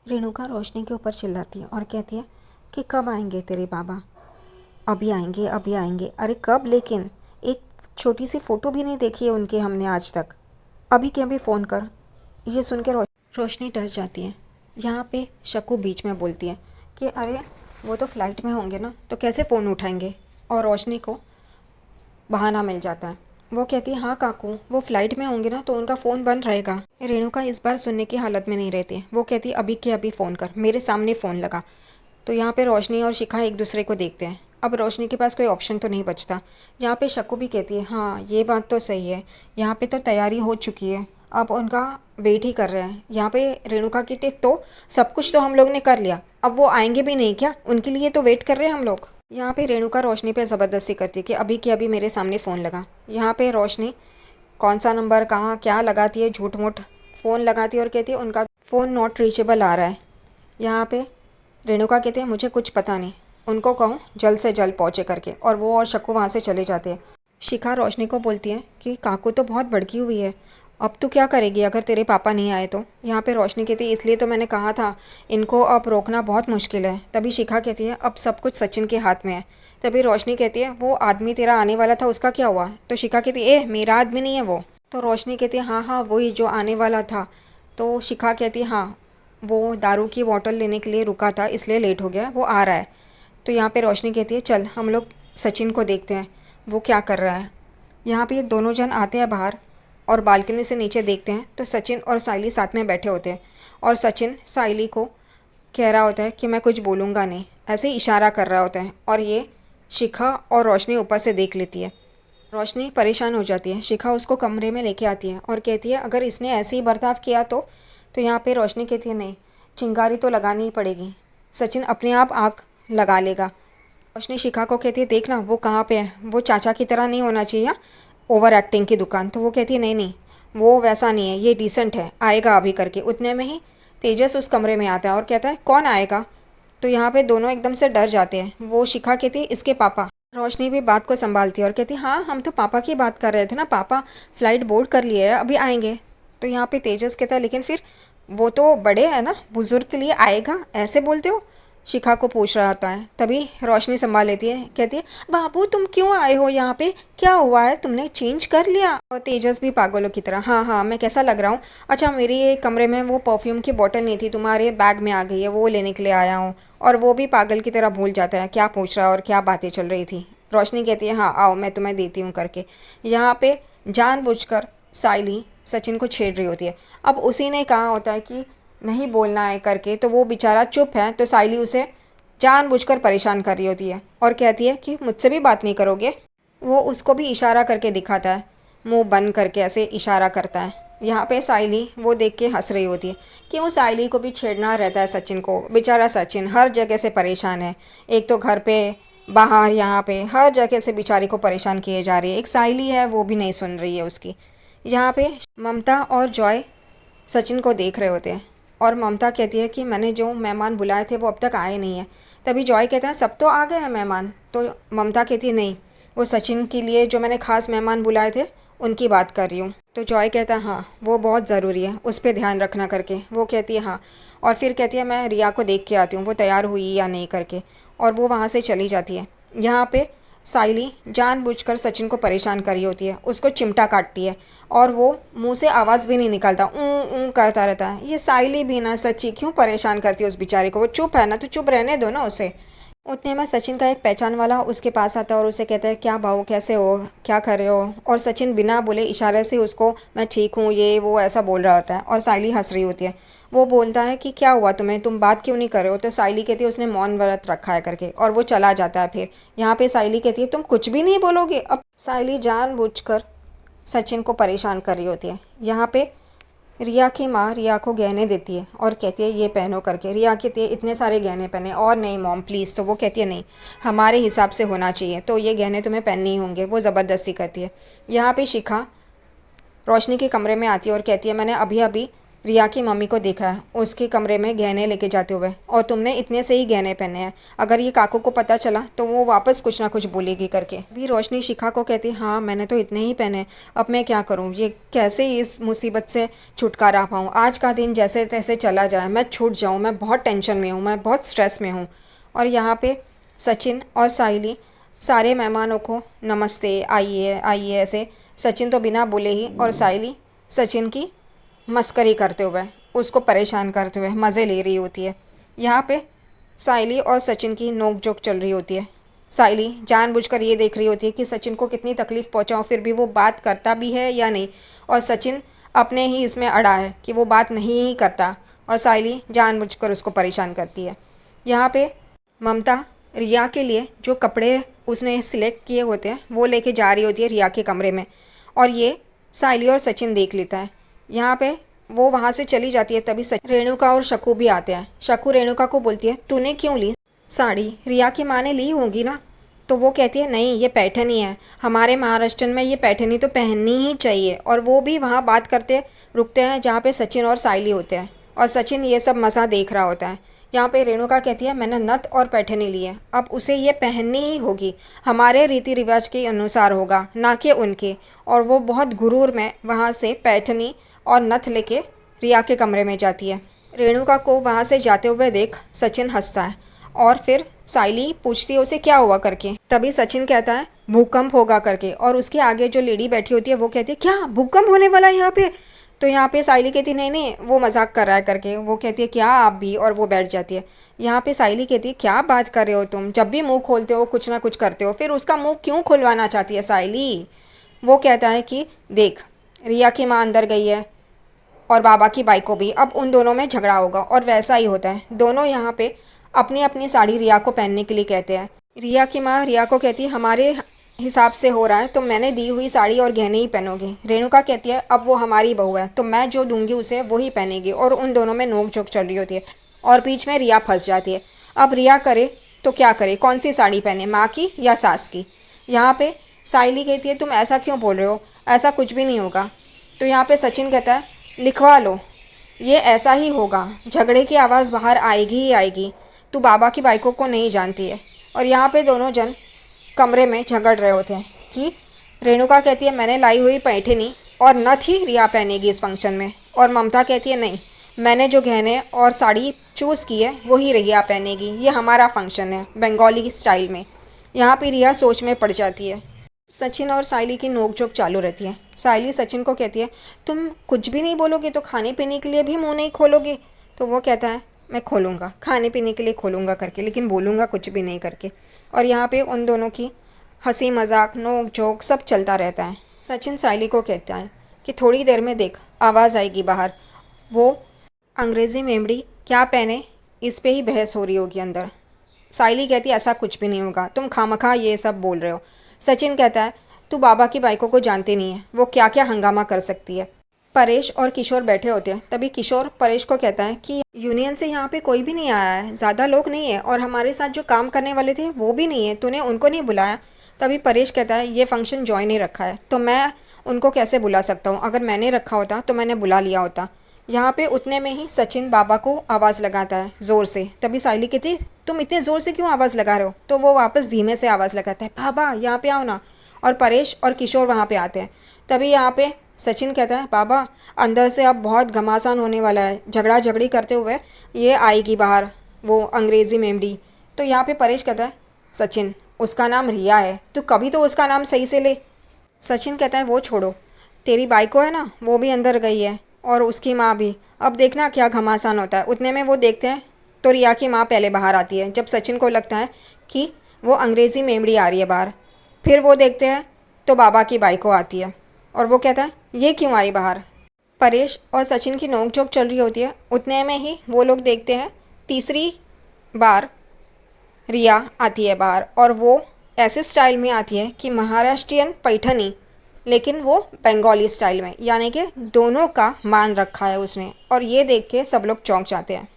रेणुका रोशनी के ऊपर चिल्लाती है और कहती है कि कब आएंगे तेरे बाबा। अभी आएंगे अभी आएंगे, अरे कब? लेकिन एक छोटी सी फ़ोटो भी नहीं देखी है उनकी हमने आज तक। अभी के अभी फ़ोन कर। ये सुन के रोशनी डर जाती है। यहाँ पे शक्कू बीच में बोलती है कि अरे वो तो फ्लाइट में होंगे ना, तो कैसे फ़ोन उठाएंगे। और रोशनी को बहाना मिल जाता है। वो कहती है हाँ काकू, वो फ्लाइट में होंगे ना तो उनका फ़ोन बंद रहेगा। रेणुका इस बार सुनने की हालत में नहीं रहती। वो कहती है अभी के अभी फ़ोन कर, मेरे सामने फ़ोन लगा। तो यहाँ पे रोशनी और शिखा एक दूसरे को देखते हैं। अब रोशनी के पास कोई ऑप्शन तो नहीं बचता। यहाँ पे शक्कू भी कहती है हाँ ये बात तो सही है, यहाँ पे तो तैयारी हो चुकी है, अब उनका वेट ही कर रहे हैं। यहाँ पे रेणुका कहती है तो सब कुछ तो हम लोग ने कर लिया, अब वो आएंगे भी नहीं क्या? उनके लिए तो वेट कर रहे हैं हम लोग। यहाँ पे रेणुका रोशनी पे ज़बरदस्ती करती है कि अभी के अभी मेरे सामने फ़ोन लगा। यहाँ पे रोशनी कौन सा नंबर कहाँ क्या लगाती है, झूठ मूठ फ़ोन लगाती है और कहती है उनका फ़ोन नॉट रीचेबल आ रहा है। यहाँ पे रेणुका कहते हैं मुझे कुछ पता नहीं, उनको कहो जल्द से जल्द पहुँचे करके। और वो और शक्कू वहाँ से चले जाते हैं। शिखा रोशनी को बोलती है कि काकू तो बहुत भड़की हुई है, अब तू क्या करेगी अगर तेरे पापा नहीं आए तो। यहाँ पे रोशनी कहती है इसलिए तो मैंने कहा था, इनको अब रोकना बहुत मुश्किल है। तभी शिखा कहती है अब सब कुछ सचिन के हाथ में है। तभी रोशनी कहती है वो आदमी तेरा आने वाला था उसका क्या हुआ? तो शिखा कहती है मेरा आदमी नहीं है वो। तो रोशनी कहती है हाँ हाँ वही जो आने वाला था। तो शिखा कहती है हाँ वो दारू की बोतल लेने के लिए रुका था इसलिए लेट हो गया, वो आ रहा है। तो यहाँ पे रोशनी कहती है चल हम लोग सचिन को देखते हैं वो क्या कर रहा है। यहाँ पे ये दोनों जन आते हैं बाहर और बालकनी से नीचे देखते हैं तो सचिन और साइली साथ में बैठे होते हैं। और सचिन साइली को कह रहा होता है कि मैं कुछ बोलूँगा नहीं, ऐसे ही इशारा कर रहा होता है। और ये शिखा और रोशनी ऊपर से देख लेती है। रोशनी परेशान हो जाती है। शिखा उसको कमरे में लेके आती है और कहती है अगर इसने ऐसे ही बर्ताव किया तो यहाँ पे रोशनी कहती है नहीं, चिंगारी तो लगानी ही पड़ेगी, सचिन अपने आप आग लगा लेगा। रोशनी शिखा को कहती है देखना वो कहाँ पे है, वो चाचा की तरह नहीं होना चाहिए ओवर एक्टिंग की दुकान। तो वो कहती है नहीं नहीं वो वैसा नहीं है, ये डिसेंट है, आएगा अभी करके। उतने में ही तेजस उस कमरे में आता है और कहता है कौन आएगा। तो यहाँ पे दोनों एकदम से डर जाते हैं। वो शिखा कहती है इसके पापा। रोशनी भी बात को संभालती है और कहती है हाँ हम तो पापा की बात कर रहे थे ना, पापा फ्लाइट बोर्ड कर लिए है अभी आएंगे। तो यहाँ पे तेजस कहता है लेकिन फिर वो तो बड़े हैं ना, बुजुर्ग के लिए आएगा ऐसे बोलते हो? शिखा को पूछ रहा होता है। तभी रोशनी संभाल लेती है, कहती है बाबू तुम क्यों आए हो यहाँ पे, क्या हुआ है, तुमने चेंज कर लिया? और तेजस भी पागलों की तरह हाँ हाँ मैं कैसा लग रहा हूँ? अच्छा मेरी ये कमरे में वो परफ्यूम की बोतल नहीं थी, तुम्हारे बैग में आ गई है, वो लेने के लिए आया हूँ। और वो भी पागल की तरह भूल जाता है क्या पूछ रहा है और क्या बातें चल रही थी। रोशनी कहती है हाँ आओ मैं तुम्हें देती हूँ करके। यहाँ पे जानबूझकर साइली सचिन को छेड़ रही होती है। अब उसी ने कहा होता है कि नहीं बोलना है करके, तो वो बेचारा चुप है। तो साइली उसे जानबूझकर परेशान कर रही होती है और कहती है कि मुझसे भी बात नहीं करोगे। वो उसको भी इशारा करके दिखाता है, मुंह बंद करके ऐसे इशारा करता है। यहाँ पे साइली वो देख के हंस रही होती है। क्यों साइली को भी छेड़ना रहता है सचिन को? बेचारा सचिन हर जगह से परेशान है, एक तो घर पे बाहर यहाँ पे हर जगह से बेचारी को परेशान किए जा रही है। एक साइली है वो भी नहीं सुन रही है उसकी। यहाँ पे ममता और जॉय सचिन को देख रहे होते हैं और ममता कहती है कि मैंने जो मेहमान बुलाए थे वो अब तक आए नहीं हैं। तभी जॉय कहता है सब तो आ गए हैं मेहमान। तो ममता कहती है नहीं, वो सचिन के लिए जो मैंने खास मेहमान बुलाए थे उनकी बात कर रही हूँ। तो जॉय कहता है हाँ वो बहुत ज़रूरी है, उस पर ध्यान रखना करके। वो कहती है हाँ, और फिर कहती है मैं रिया को देख के आती हूँ वो तैयार हुई या नहीं करके। और वो वहाँ से चली जाती है। यहाँ पे साइली जानबूझकर सचिन को परेशान कर रही होती है, उसको चिमटा काटती है और वो मुंह से आवाज़ भी नहीं निकालता, ऊ करता रहता है। ये साइली भी ना सच्ची क्यों परेशान करती है उस बेचारे को, वो चुप है ना तो चुप रहने दो ना उसे। उतने में सचिन का एक पहचान वाला उसके पास आता है और उसे कहता है क्या भाऊ कैसे हो, क्या कर रहे हो? और सचिन बिना बोले इशारे से उसको मैं ठीक हूँ ये वो ऐसा बोल रहा होता है। और साइली हंस रही होती है। वो बोलता है कि क्या हुआ तुम्हें, तुम बात क्यों नहीं कर रहे हो? तो साइली कहती है उसने मौन व्रत रखा है करके, और वो चला जाता है। फिर यहाँ पे साइली कहती है तुम कुछ भी नहीं बोलोगे? अब साइली जानबूझकर सचिन को परेशान कर रही होती है। यहाँ पे रिया की माँ रिया को गहने देती है और कहती है ये पहनो करके। रिया कहती है इतने सारे गहने पहने, और नहीं मॉम प्लीज़। तो वो कहती है नहीं हमारे हिसाब से होना चाहिए, तो ये गहने तुम्हें पहनने ही होंगे। वो ज़बरदस्ती करती है। यहाँ पे शिखा रोशनी के कमरे में आती है और कहती है मैंने अभी अभी रिया की मम्मी को देखा है उसके कमरे में गहने लेके जाते हुए, और तुमने इतने से ही गहने पहने हैं, अगर ये काकू को पता चला तो वो वापस कुछ ना कुछ बोलेगी करके। भी रोशनी शिखा को कहती, हाँ मैंने तो इतने ही पहने, अब मैं क्या करूँ, ये कैसे इस मुसीबत से छुटकारा पाऊँ, आज का दिन जैसे तैसे चला जाए, मैं छूट जाऊँ, मैं बहुत टेंशन में हूँ, मैं बहुत स्ट्रेस में हूँ। और यहाँ पे सचिन और साहिली सारे मेहमानों को नमस्ते, आइए आइए ऐसे, सचिन तो बिना बोले ही, और साहिली सचिन की मस्करी करते हुए, उसको परेशान करते हुए मज़े ले रही होती है। यहाँ पे साहिली और सचिन की नोक झोंक चल रही होती है। साहिली जानबूझकर ये देख रही होती है कि सचिन को कितनी तकलीफ़ पहुँचाऊँ, फिर भी वो बात करता भी है या नहीं, और सचिन अपने ही इसमें अड़ा है कि वो बात नहीं ही करता, और साहिली जानबूझकर उसको परेशान करती है। यहाँ पे ममता रिया के लिए जो कपड़े उसने सिलेक्ट किए होते हैं वो लेके जा रही होती है रिया के कमरे में, और ये साहिली और सचिन देख लेता है। यहाँ पे वो वहाँ से चली जाती है, तभी रेणुका और शकू भी आते हैं। शकू रेणुका को बोलती है, तूने क्यों ली साड़ी, रिया की माँ ने ली होगी ना। तो वो कहती है, नहीं ये पैठनी है, हमारे महाराष्ट्र में ये पैठनी तो पहननी ही चाहिए। और वो भी वहाँ बात करते रुकते हैं जहाँ पे सचिन और साहिली होते हैं, और सचिन ये सब मज़ा देख रहा होता है। यहाँ पे रेणुका कहती है, मैंने नथ और पैठनी ली है, अब उसे ये पहननी ही होगी, हमारे रीति रिवाज के अनुसार होगा, ना कि उनके। और वो बहुत गुरूर में वहाँ से पैठनी और नथ लेके रिया के कमरे में जाती है। रेणुका को वहाँ से जाते हुए देख सचिन हंसता है, और फिर साहिली पूछती है उसे क्या हुआ करके। तभी सचिन कहता है भूकंप होगा करके, और उसके आगे जो लेडी बैठी होती है वो कहती है, क्या भूकंप होने वाला है यहाँ पे। तो यहाँ पे साहिली कहती है, नहीं नहीं वो मजाक कर रहा है करके। वो कहती है, क्या आप भी, और वो बैठ जाती है। यहाँ पे साहिली कहती है, क्या बात कर रहे हो तुम, जब भी मुंह खोलते हो कुछ ना कुछ करते हो, फिर उसका मुंह क्यों खुलवाना चाहती है साहिली। वो कहता है कि देख, रिया की माँ अंदर गई है और बाबा की बाइक को भी, अब उन दोनों में झगड़ा होगा, और वैसा ही होता है। दोनों यहाँ पे अपनी अपनी साड़ी रिया को पहनने के लिए कहते हैं। रिया की माँ रिया को कहती है, हमारे हिसाब से हो रहा है तो मैंने दी हुई साड़ी और गहने ही पहनोगे। रेणुका कहती है, अब वो हमारी बहू है तो मैं जो दूंगी उसे वो ही पहनेगी। और उन दोनों में नोक झोंक चल रही होती है, और बीच में रिया फंस जाती है। अब रिया करे तो क्या करे, कौन सी साड़ी पहने, माँ की या सास की। यहाँ पे साहिली कहती है, तुम ऐसा क्यों बोल रहे हो, ऐसा कुछ भी नहीं होगा। तो यहाँ पे सचिन कहता है, लिखवा लो, ये ऐसा ही होगा, झगड़े की आवाज़ बाहर आएगी ही आएगी, तू बाबा की बाइकों को नहीं जानती है। और यहाँ पे दोनों जन कमरे में झगड़ रहे होते हैं कि रेणुका कहती है, मैंने लाई हुई पैठनी और नथ ही रिया पहनेगी इस फंक्शन में। और ममता कहती है, नहीं, मैंने जो गहने और साड़ी चूज़ की है वही रिया पहनेगी, ये हमारा फंक्शन है बंगाली स्टाइल में। यहाँ पे रिया सोच में पड़ जाती है। सचिन और साहिली की नोकझोंक चालू रहती है। साहिली सचिन को कहती है, तुम कुछ भी नहीं बोलोगे तो खाने पीने के लिए भी मुंह नहीं खोलोगे। तो वो कहता है, मैं खोलूँगा, खाने पीने के लिए खोलूँगा करके, लेकिन बोलूँगा कुछ भी नहीं करके। और यहाँ पे उन दोनों की हंसी मजाक नोक झोंक सब चलता रहता है। सचिन साहिली को कहता है कि थोड़ी देर में देख, आवाज़ आएगी बाहर, वो अंग्रेज़ी मेमड़ी क्या पहने इस पे ही बहस हो रही होगी अंदर। साहिली कहती है, ऐसा कुछ भी नहीं होगा, तुम खामखा ये सब बोल रहे हो। सचिन कहता है, तू बाबा की बाइकों को जानती नहीं है, वो क्या क्या हंगामा कर सकती है। परेश और किशोर बैठे होते हैं, तभी किशोर परेश को कहता है कि यूनियन से यहाँ पे कोई भी नहीं आया है, ज़्यादा लोग नहीं है, और हमारे साथ जो काम करने वाले थे वो भी नहीं है, तूने उनको नहीं बुलाया। तभी परेश कहता है, ये फंक्शन जॉइन नहीं रखा है तो मैं उनको कैसे बुला सकता हूँ, अगर मैंने रखा होता तो मैंने बुला लिया होता। यहाँ पे उतने में ही सचिन बाबा को आवाज़ लगाता है ज़ोर से। तभी साहिली कहती, तुम इतने ज़ोर से क्यों आवाज़ लगा रहे हो। तो वो वापस धीमे से आवाज़ लगाता है, बाबा यहाँ पे आओ ना। और परेश और किशोर वहाँ पे आते हैं। तभी यहाँ पे सचिन कहता है, बाबा अंदर से अब बहुत घमासान होने वाला है, झगड़ा झगड़ी करते हुए ये आएगी बाहर वो अंग्रेज़ी मेमड़ी। तो यहाँ पे परेश कहता है, सचिन उसका नाम रिया है, तो कभी तो उसका नाम सही से ले। सचिन कहता है, वो छोड़ो, तेरी बाइको है ना वो भी अंदर गई है, और उसकी माँ भी, अब देखना क्या घमासान होता है। उतने में वो देखते हैं तो रिया की माँ पहले बाहर आती है, जब सचिन को लगता है कि वो अंग्रेज़ी मेमड़ी आ रही है बाहर। फिर वो देखते हैं तो बाबा की बाइको आती है, और वो कहता है, ये क्यों आई बाहर। परेश और सचिन की नोकझोंक चल रही होती है। उतने में ही वो लोग देखते हैं तीसरी बार रिया आती है बाहर, और वो ऐसे स्टाइल में आती है कि महाराष्ट्रियन पैठनी, लेकिन वो बंगाली स्टाइल में, यानी कि दोनों का मान रखा है उसने। और ये देख के सब लोग चौंक जाते हैं।